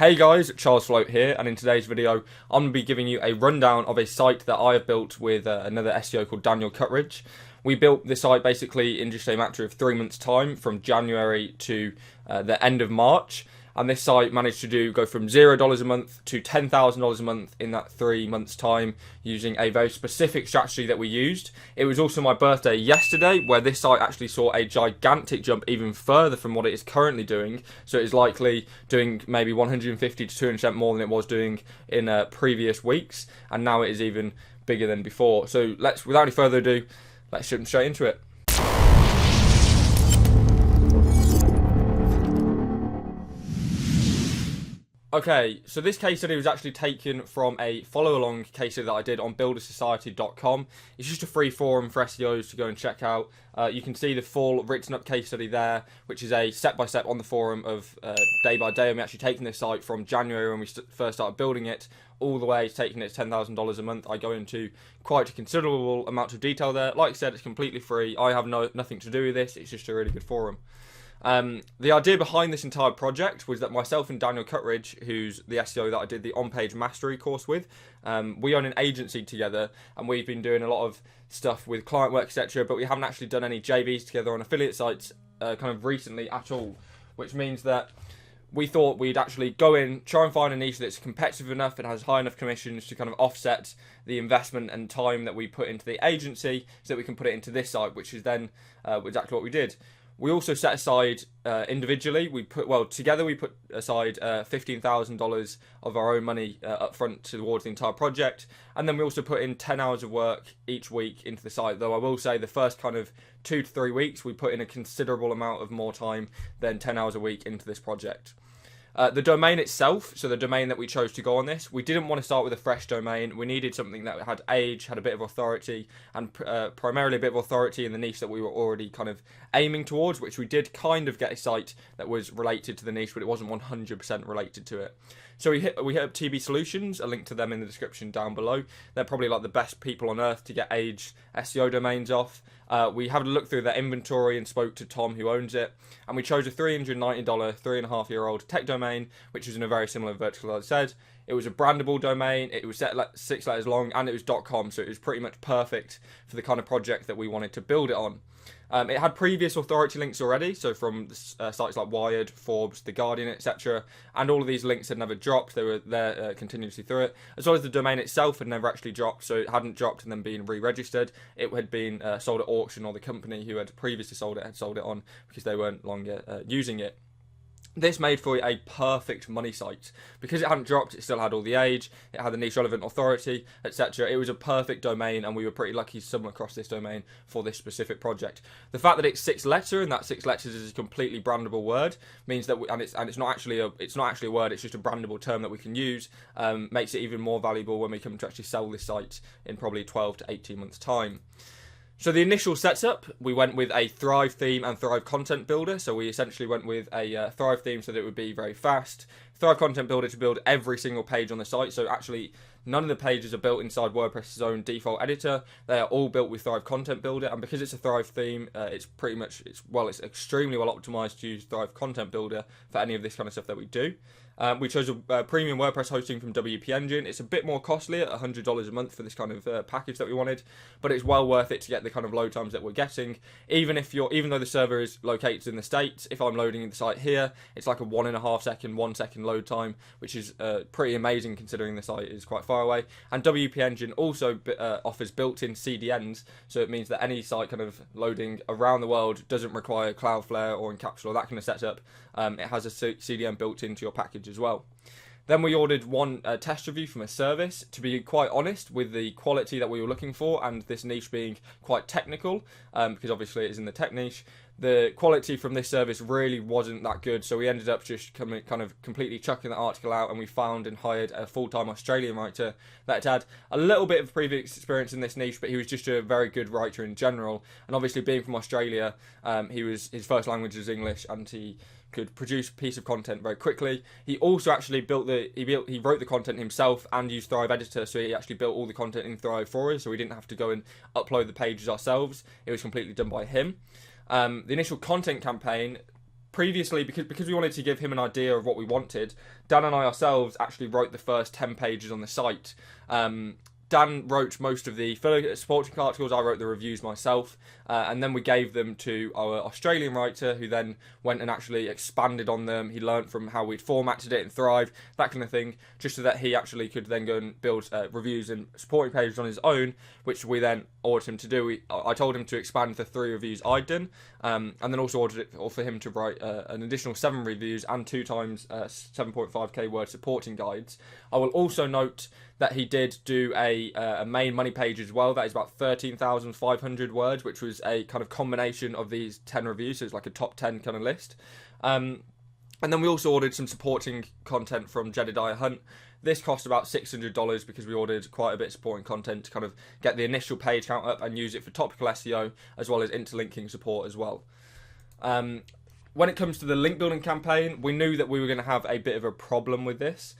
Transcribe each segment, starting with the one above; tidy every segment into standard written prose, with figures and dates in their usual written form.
Hey guys, Charles Floate here, and in today's video I'm going to be giving you a rundown of a site that I have built with another SEO called Daniel Cutridge. We built this site basically in just a matter of 3 months time, from January to the end of March, and this site managed to go from $0 a month to $10,000 a month in that 3 months time, using a very specific strategy that we used. It was also my birthday yesterday, where this site actually saw a gigantic jump even further from what it is currently doing. So it is likely doing maybe 150 to 200% more than it was doing in previous weeks, and now it is even bigger than before. So without any further ado, let's jump straight into it. Okay, so this case study was actually taken from a follow-along case study that I did on buildersociety.com. It's just a free forum for SEOs to go and check out. You can see the full written up case study there, which is a step-by-step on the forum of day by day. I'm actually taking this site from January when we first started building it, all the way to taking it to $10,000 a month. I go into quite a considerable amount of detail there. Like I said, it's completely free. I have nothing to do with this. It's just a really good forum. The idea behind this entire project was that myself and Daniel Cutridge, who's the SEO that I did the OnPage mastery course with, we own an agency together, and we've been doing a lot of stuff with client work, etc., but we haven't actually done any JVs together on affiliate sites kind of recently at all, which means that we thought we'd actually go in, try and find a niche that's competitive enough and has high enough commissions to kind of offset the investment and time that we put into the agency, so that we can put it into this site, which is then exactly what we did. We also set aside individually. Together we put aside $15,000 of our own money up front towards the entire project, and then we also put in 10 hours of work each week into the site. Though I will say the first kind of 2 to 3 weeks we put in a considerable amount of more time than 10 hours a week into this project. The domain itself, so the domain that we chose to go on this, we didn't want to start with a fresh domain. We needed something that had age, had a bit of authority, and primarily a bit of authority in the niche that we were already kind of aiming towards, which we did kind of get a site that was related to the niche, but it wasn't 100% related to it. So we hit up TB Solutions, a link to them in the description down below. They're probably like the best people on earth to get age SEO domains off. We had a look through their inventory and spoke to Tom, who owns it, and we chose a $390 3.5-year-old tech domain, which was in a very similar vertical as I said. It was a brandable domain, it was set 6 letters long, and it was .com, so it was pretty much perfect for the kind of project that we wanted to build it on. It had previous authority links already, so from sites like Wired, Forbes, The Guardian, etc. And all of these links had never dropped. They were there continuously through it, as well as the domain itself had never actually dropped, so it hadn't dropped and then been re-registered. It had been sold at auction, or the company who had previously sold it had sold it on because they weren't longer using it. This made for a perfect money site. Because it hadn't dropped, it still had all the age, it had the niche relevant authority, etc. It was a perfect domain, and we were pretty lucky to stumble across this domain for this specific project. The fact that it's 6 letter, and that 6 letters is a completely brandable word, means that it's not actually a word, it's just a brandable term that we can use, makes it even more valuable when we come to actually sell this site in probably 12 to 18 months time. So the initial setup, we went with a Thrive theme and Thrive content builder. So we essentially went with a Thrive theme so that it would be very fast. Thrive content builder to build every single page on the site. So actually, none of the pages are built inside WordPress's own default editor. They are all built with Thrive content builder. And because it's a Thrive theme, it's extremely well optimized to use Thrive content builder for any of this kind of stuff that we do. We chose a premium WordPress hosting from WP Engine. It's a bit more costly at $100 a month for this kind of package that we wanted, but it's well worth it to get the kind of load times that we're getting. Even though the server is located in the States, if I'm loading the site here, it's like a 1.5 second, 1 second load time, which is pretty amazing considering the site is quite far away. And WP Engine also offers built-in CDNs, so it means that any site kind of loading around the world doesn't require Cloudflare or Encapsula or that kind of setup. It has a CDN built into your package as well. Then we ordered one test review from a service. To be quite honest, with the quality that we were looking for and this niche being quite technical, because obviously it is in the tech niche, the quality from this service really wasn't that good, so we ended up just kind of completely chucking that article out, and we found and hired a full-time Australian writer that had a little bit of previous experience in this niche, but he was just a very good writer in general. And obviously being from Australia, his first language is English, and he could produce a piece of content very quickly. He also actually he wrote the content himself and used Thrive Editor, so he actually built all the content in Thrive for us, so we didn't have to go and upload the pages ourselves. It was completely done by him. The initial content campaign previously, because we wanted to give him an idea of what we wanted, Dan and I ourselves actually wrote the first 10 pages on the site. Dan wrote most of the supporting articles, I wrote the reviews myself, and then we gave them to our Australian writer, who then went and actually expanded on them. He learned from how we'd formatted it and Thrive, that kind of thing, just so that he actually could then go and build reviews and supporting pages on his own, which we then ordered him to do. I told him to expand the 3 reviews I'd done, and then also ordered it for him to write an additional 7 reviews and 2 times 7.5k word supporting guides. I will also note that he did do a main money page as well. That is about 13,500 words, which was a kind of combination of these 10 reviews. So it's like a top 10 kind of list. And then we also ordered some supporting content from Jedediah Hunt. This cost about $600 because we ordered quite a bit of supporting content to kind of get the initial page count up and use it for topical SEO, as well as interlinking support as well. When it comes to the link building campaign, we knew that we were going to have a bit of a problem with this.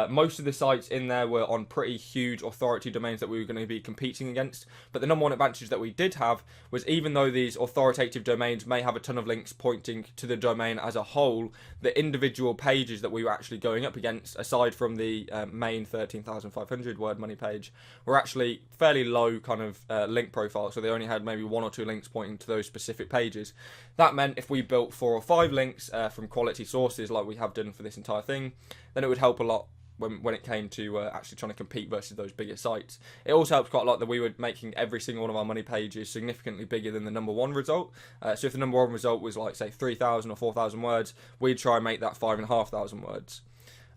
Most of the sites in there were on pretty huge authority domains that we were going to be competing against. But the number one advantage that we did have was, even though these authoritative domains may have a ton of links pointing to the domain as a whole, the individual pages that we were actually going up against, aside from the main 13,500 word money page, were actually fairly low kind of link profile. So they only had maybe 1 or 2 links pointing to those specific pages. That meant if we built 4 or 5 links from quality sources like we have done for this entire thing, then it would help a lot when it came to actually trying to compete versus those bigger sites. It also helps quite a lot that we were making every single one of our money pages significantly bigger than the number 1 result. So if the number 1 result was like, say, 3,000 or 4,000 words, we'd try and make that 5,500 words.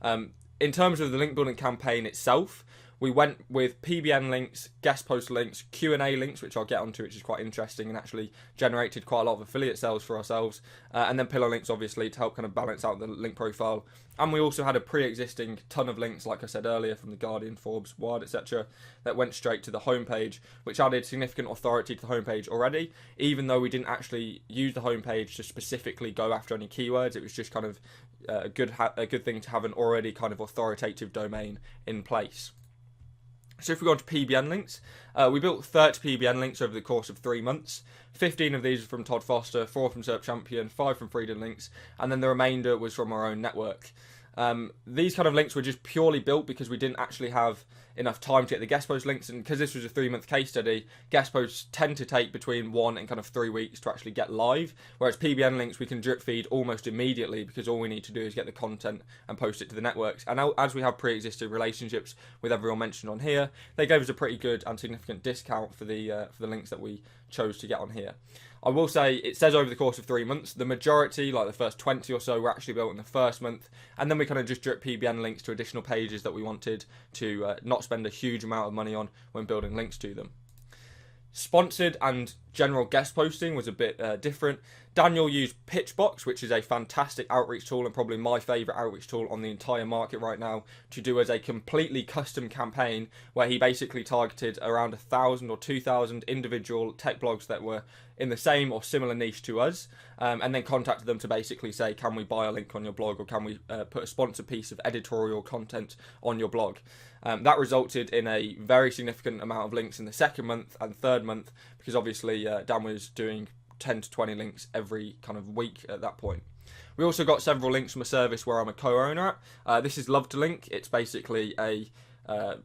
In terms of the link building campaign itself, we went with PBN links, guest post links, Q&A links, which I'll get onto, which is quite interesting and actually generated quite a lot of affiliate sales for ourselves, and then pillar links, obviously, to help kind of balance out the link profile. And we also had a pre-existing ton of links, like I said earlier, from The Guardian, Forbes, Wired, etc., that went straight to the homepage, which added significant authority to the homepage already, even though we didn't actually use the homepage to specifically go after any keywords. It was just kind of a good thing to have an already kind of authoritative domain in place. So if we go on to PBN links, we built 30 PBN links over the course of 3 months. 15 of these were from Todd Foster, 4 from Serp Champion, 5 from Freedom Links, and then the remainder was from our own network. These kind of links were just purely built because we didn't actually have enough time to get the guest post links, and because this was a 3-month case study, guest posts tend to take between 1 and kind of 3 weeks to actually get live, whereas PBN links we can drip feed almost immediately because all we need to do is get the content and post it to the networks. And as we have pre-existing relationships with everyone mentioned on here, they gave us a pretty good and significant discount for the links that we chose to get on here. I will say, it says over the course of 3 months, the majority, like the first 20 or so, were actually built in the first month, and then we kind of just drip PBN links to additional pages that we wanted to not spend a huge amount of money on when building links to them. Sponsored and general guest posting was a bit different. Daniel used Pitchbox, which is a fantastic outreach tool and probably my favourite outreach tool on the entire market right now, to do as a completely custom campaign where he basically targeted around 1,000 or 2,000 individual tech blogs that were in the same or similar niche to us, and then contacted them to basically say, can we buy a link on your blog, or can we put a sponsored piece of editorial content on your blog? That resulted in a very significant amount of links in the second month and third month, because obviously Dan was doing 10 to 20 links every kind of week at that point. We also got several links from a service where I'm a co-owner at. This is Love to Link. It's basically a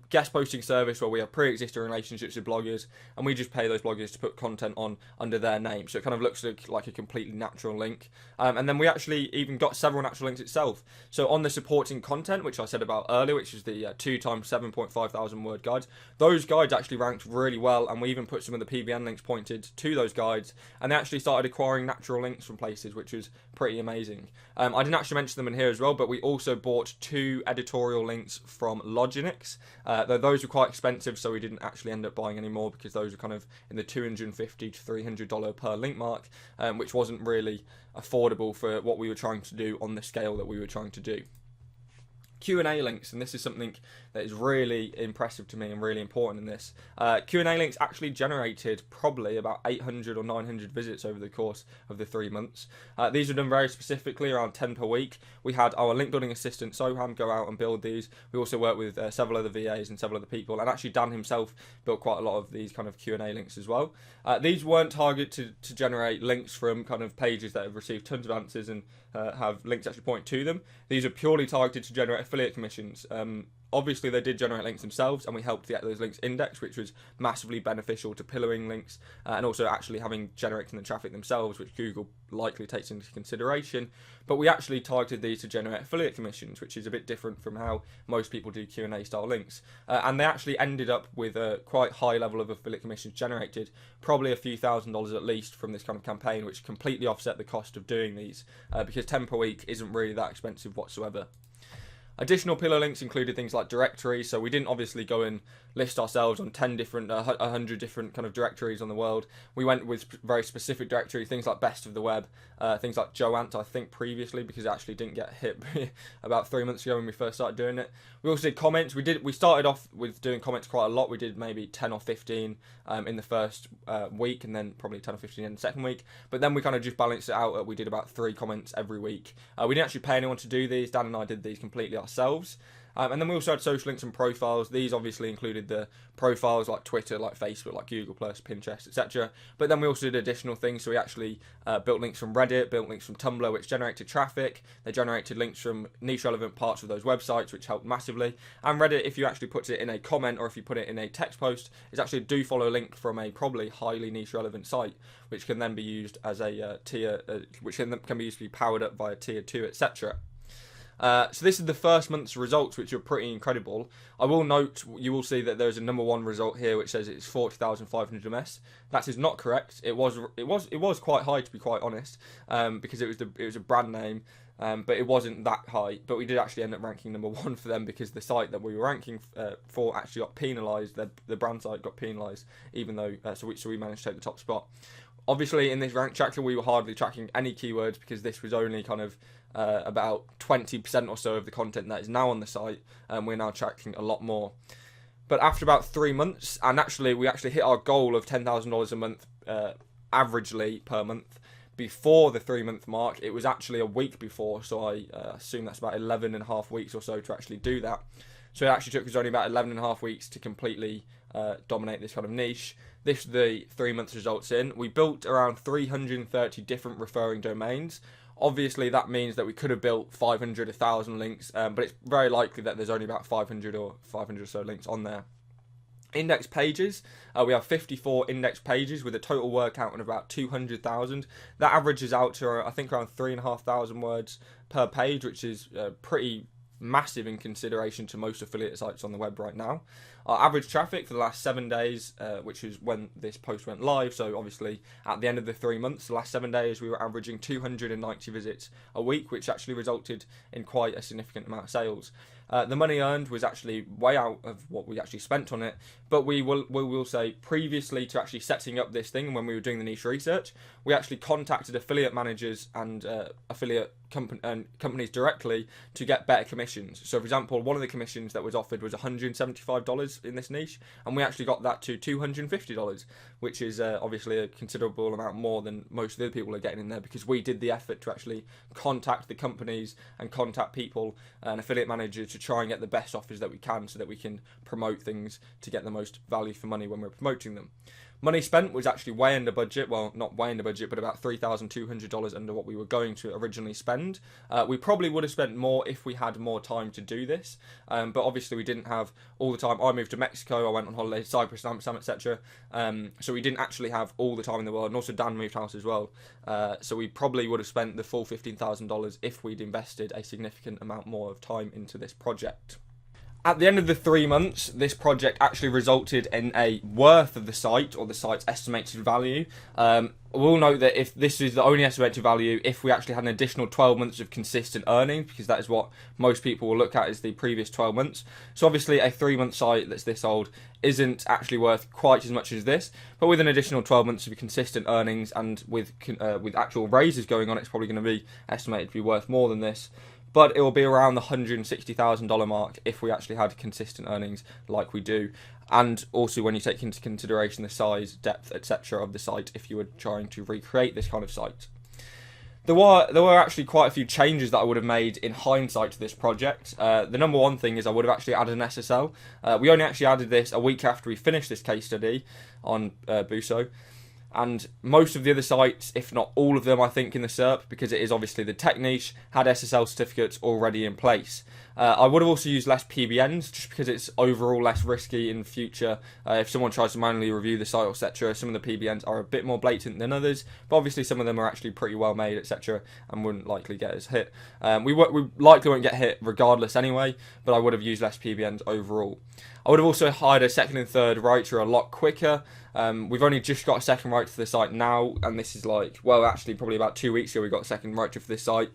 guest posting service where we have pre-existing relationships with bloggers, and we just pay those bloggers to put content on under their name, so it kind of looks like a completely natural link. And then we actually even got several natural links itself. So on the supporting content, which I said about earlier, which is the 2 times 7,500 word guides, those guides actually ranked really well, and we even put some of the PBN links pointed to those guides, and they actually started acquiring natural links from places, which was pretty amazing. I didn't actually mention them in here as well, but we also bought 2 editorial links from Loginix. Though those were quite expensive, so we didn't actually end up buying any more, because those are kind of in the $250 to $300 per link mark, which wasn't really affordable for what we were trying to do on the scale that we were trying to do. Q&A links, and this is something that is really impressive to me and really important in this. Q&A links actually generated probably about 800 or 900 visits over the course of the 3 months. These were done very specifically, around 10 per week. We had our link building assistant Soham go out and build these. We also worked with several other VAs and several other people, and actually Dan himself built quite a lot of these kind of Q&A links as well. These weren't targeted to generate links from kind of pages that have received tons of answers and have links actually point to them. These are purely targeted to generate affiliate commissions. Obviously, they did generate links themselves, and we helped to get those links indexed, which was massively beneficial to pillaring links, and also actually having generating the traffic themselves, which Google likely takes into consideration. But we actually targeted these to generate affiliate commissions, which is a bit different from how most people do Q&A style links. And they actually ended up with a quite high level of affiliate commissions generated, probably a few $1,000s at least from this kind of campaign, which completely offset the cost of doing these, because 10 per week isn't really that expensive whatsoever. Additional pillar links included things like directories, so we didn't obviously go and list ourselves on 10 different, 100 different kind of directories on the world. We went with very specific directories, things like Best of the Web, things like Joant, I think previously, because it actually didn't get hit about 3 months ago when we first started doing it. We also did comments. We started off with doing comments quite a lot. We did maybe 10 or 15 in the first week, and then probably 10 or 15 in the second week. But then we kind of just balanced it out. We did about 3 comments every week. We didn't actually pay anyone to do these. Dan and I did these completely ourselves. And then we also had social links and profiles. These obviously included the profiles like Twitter, like Facebook, like Google+, Pinterest, etc. But then we also did additional things. So we actually built links from Reddit, built links from Tumblr, which generated traffic. They generated links from niche relevant parts of those websites, which helped massively. And Reddit, if you actually put it in a comment or if you put it in a text post, is actually a do follow link from a probably highly niche relevant site, which can then be used as a tier, which can be used to be powered up by a tier 2, etc. So this is the first month's results, which are pretty incredible. I will note, you will see that there's a number 1 result here, which says it's 40,500 MS. That is not correct. It was quite high, to be quite honest, because it was a brand name, but it wasn't that high. But we did actually end up ranking number 1 for them because the site that we were ranking for actually got penalised. The brand site got penalised, even though so we managed to take the top spot. Obviously, in this rank tracker, we were hardly tracking any keywords because this was only kind of about 20% or so of the content that is now on the site, and we're now tracking a lot more. But after about 3 months, and actually we actually hit our goal of $10,000 a month averagely per month before the 3 month mark. It was actually a week before, so I assume that's about 11 and a half weeks or so to actually do that. So it actually took us only about 11 and a half weeks to completely dominate this kind of niche. This is the 3 months results in. We built around 330 different referring domains. Obviously, that means that we could have built 500, 1,000 links, but it's very likely that there's only about 500 or so links on there. Index pages, we have 54 index pages with a total word count of about 200,000. That averages out to, I think, around 3,500 words per page, which is pretty massive in consideration to most affiliate sites on the web right now. Our average traffic for the last 7 days, which is when this post went live, so obviously at the end of the 3 months, the last 7 days, we were averaging 290 visits a week, which actually resulted in quite a significant amount of sales. The money earned was actually way out of what we actually spent on it, but we will say previously to actually setting up this thing, and when we were doing the niche research, we actually contacted affiliate managers and affiliate companies directly to get better commissions. So for example, one of the commissions that was offered was $175 in this niche, and we actually got that to $250, which is obviously a considerable amount more than most of the other people are getting in there, because we did the effort to actually contact the companies and contact people and affiliate managers to try and get the best offers that we can, so that we can promote things to get the most value for money when we're promoting them. Money spent was actually way under budget. Well, not way under budget, but about $3,200 under what we were going to originally spend. We probably would have spent more if we had more time to do this, but obviously we didn't have all the time. I moved to Mexico, I went on holiday to Cyprus, Amsterdam, etc. So we didn't actually have all the time in the world, and also Dan moved house as well. So we probably would have spent the full $15,000 if we'd invested a significant amount more of time into this project. At the end of the 3 months, this project actually resulted in a worth of the site, or the site's estimated value. We'll note that if this is the only estimated value, if we actually had an additional 12 months of consistent earnings, because that is what most people will look at, is the previous 12 months. So obviously a 3 month site that's this old isn't actually worth quite as much as this, but with an additional 12 months of consistent earnings and with actual raises going on, it's probably going to be estimated to be worth more than this. but it will be around the $160,000 mark if we actually had consistent earnings like we do. And also when you take into consideration the size, depth, etc. of the site if you were trying to recreate this kind of site. There were actually quite a few changes that I would have made in hindsight to this project. The number one thing is I would have actually added an SSL. We only actually added this a week after we finished this case study on BuSO. And most of the other sites, if not all of them, I think in the SERP, because it is obviously the tech niche, had SSL certificates already in place. I would have also used less PBNs, just because it's overall less risky in future. If someone tries to manually review the site, etc., some of the PBNs are a bit more blatant than others, but obviously some of them are actually pretty well made, etc., and wouldn't likely get us hit. We likely won't get hit regardless anyway, but I would have used less PBNs overall. I would have also hired a second and third writer a lot quicker. We've only just got a second writer for the site now, and this is actually probably about 2 weeks ago we got a second writer for this site.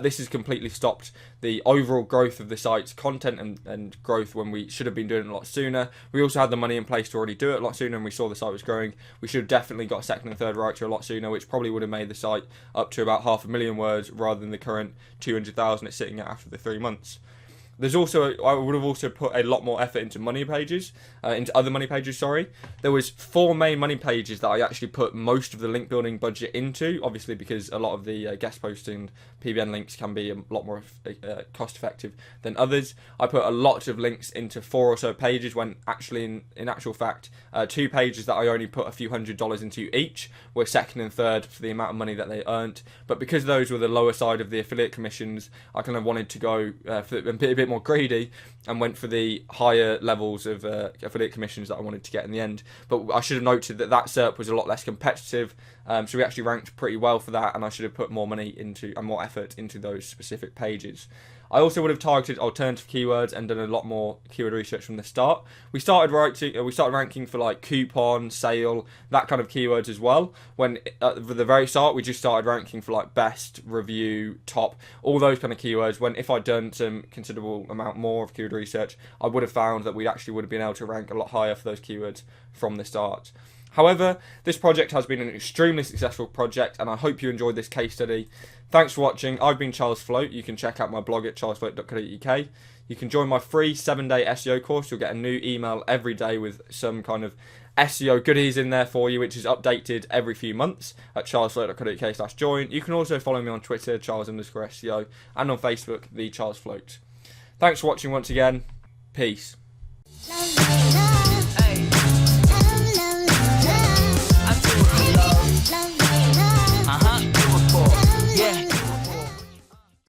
This has completely stopped the overall growth of the site's content and growth when we should have been doing it a lot sooner. We also had the money in place to already do it a lot sooner, and we saw the site was growing. We should have definitely got a second and third writer a lot sooner, which probably would have made the site up to about 500,000 words rather than the current 200,000 it's sitting at after the 3 months. I would have also put a lot more effort into other money pages, sorry. There was 4 main money pages that I actually put most of the link building budget into, obviously because a lot of the guest posting PBN links can be a lot more cost effective than others. I put a lot of links into 4 or so pages when actually in actual fact 2 pages that I only put a few $100s into each were second and third for the amount of money that they earned. But because those were the lower side of the affiliate commissions, I kind of wanted to go for a bit more greedy and went for the higher levels of affiliate commissions that I wanted to get in the end. But I should have noted that SERP was a lot less competitive, so we actually ranked pretty well for that, and I should have put more money into and more effort into those specific pages. I also would have targeted alternative keywords and done a lot more keyword research from the start. We started ranking for like coupon, sale, that kind of keywords as well. When at the very start, we just started ranking for like best, review, top, all those kind of keywords. When if I'd done some considerable amount more of keyword research, I would have found that we actually would have been able to rank a lot higher for those keywords from the start. However, this project has been an extremely successful project, and I hope you enjoyed this case study. Thanks for watching. I've been Charles Floate. You can check out my blog at charlesfloate.co.uk. You can join my free 7-day SEO course. You'll get a new email every day with some kind of SEO goodies in there for you, which is updated every few months at charlesfloate.co.uk/join. You can also follow me on Twitter, Charles_SEO, and on Facebook, the Charles Floate. Thanks for watching once again. Peace.